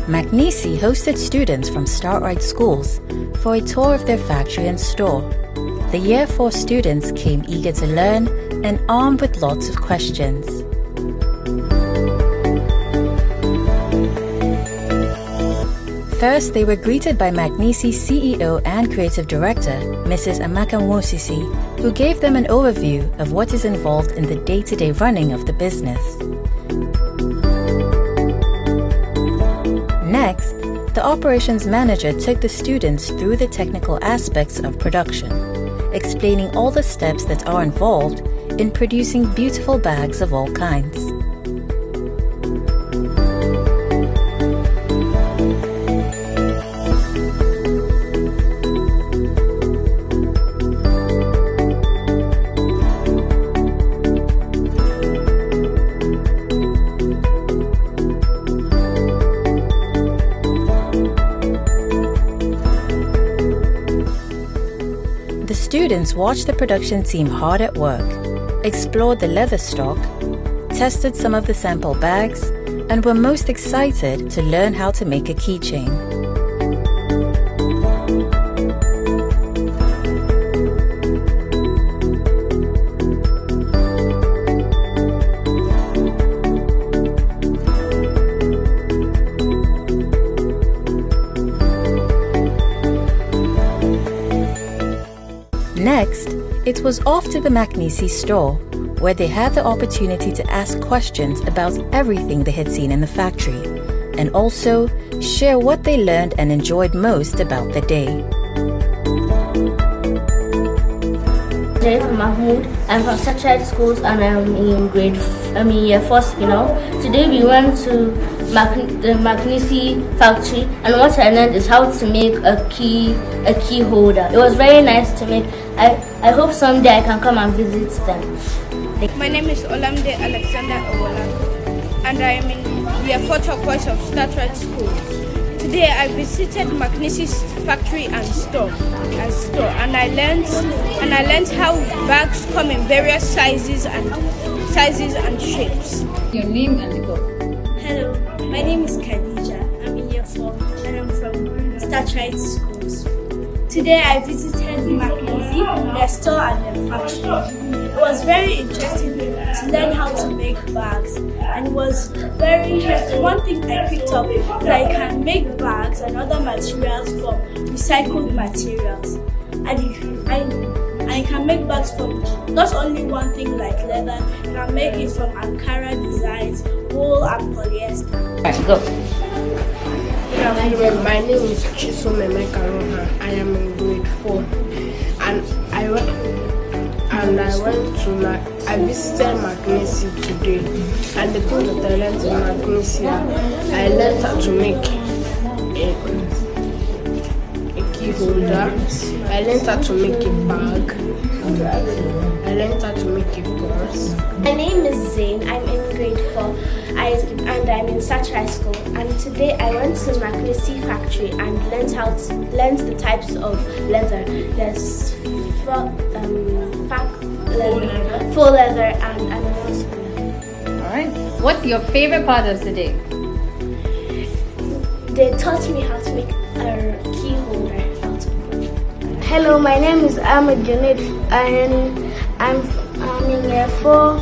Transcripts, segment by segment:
Mak Nisy hosted students from Start-Rite schools for a tour of their factory and store. The Year 4 students came eager to learn and armed with lots of questions. First, they were greeted by Mak Nisy's CEO and Creative Director, Mrs. Amaka Mosisi, who gave them an overview of what is involved in the day-to-day running of the business. Next, the operations manager took the students through the technical aspects of production, explaining all the steps that are involved in producing beautiful bags of all kinds. The students watched the production team hard at work, explored the leather stock, tested some of the sample bags, and were most excited to learn how to make a keychain. Next, it was off to the Mak Nisy store, where they had the opportunity to ask questions about everything they had seen in the factory, and also share what they learned and enjoyed most about the day. Mahmoud. I'm from Start-Rite schools and I'm in year 4 now. Today we went to the Mak Nisy factory, and what I learned is how to make a key holder. It was very nice to make. I hope someday I can come and visit them. My name is Olamide Alexander Owola, and I am in year 4 course of Start-Rite school. Today I visited Mak Nisy's factory and store, and I learned how bags come in various sizes and shapes. Your name and the goal. Hello, my name is Khadija. I'm in year 4 and I'm from Start-Rite schools. Today I visited Mak Nisy, their store and their factory. It was very interesting to learn how to make bags, and it was one thing I picked up that I can make bags and other materials from recycled materials, and I can make bags from not only one thing like leather. I can make it from Ankara designs, wool and polyester. Right, go. My name is Chisome Mekaroha. I am in grade 4, and I visited Mak Nisy today, and the thing that I learned in Mak Nisy, I learned how to make a key holder. I learned how to make a bag. I learned how to make a purse. My name is Zain. I'm in grade 4 and I'm in Start-Rite school. And today I went to Mak Nisy factory and learned the types of leather. There's full leather and another leather. Alright. What's your favorite part of the day? They taught me how to make a key holder out of wood. Hello, my name is Ahmed Junaid. I'm in year 4.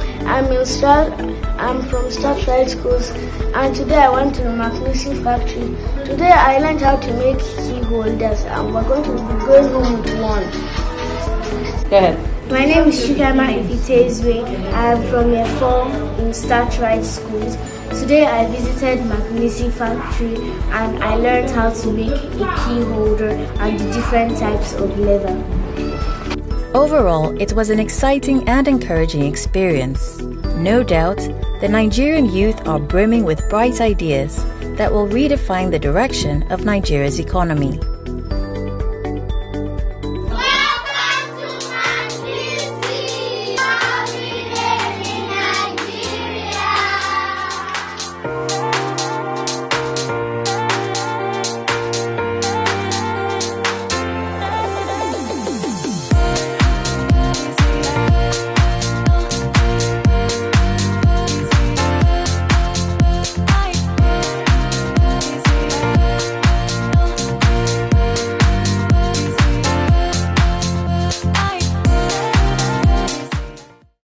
I'm from Start-Rite schools, and today I went to the Mak Nisy factory. Today I learned how to make key holders, and we're going to be going home with one. Go ahead. My name is Shikama Ifitezwe. I am from year 4 in Start-Rite schools. Today I visited Mak Nisy factory and I learned how to make a key holder and the different types of leather. Overall, it was an exciting and encouraging experience. No doubt, the Nigerian youth are brimming with bright ideas that will redefine the direction of Nigeria's economy.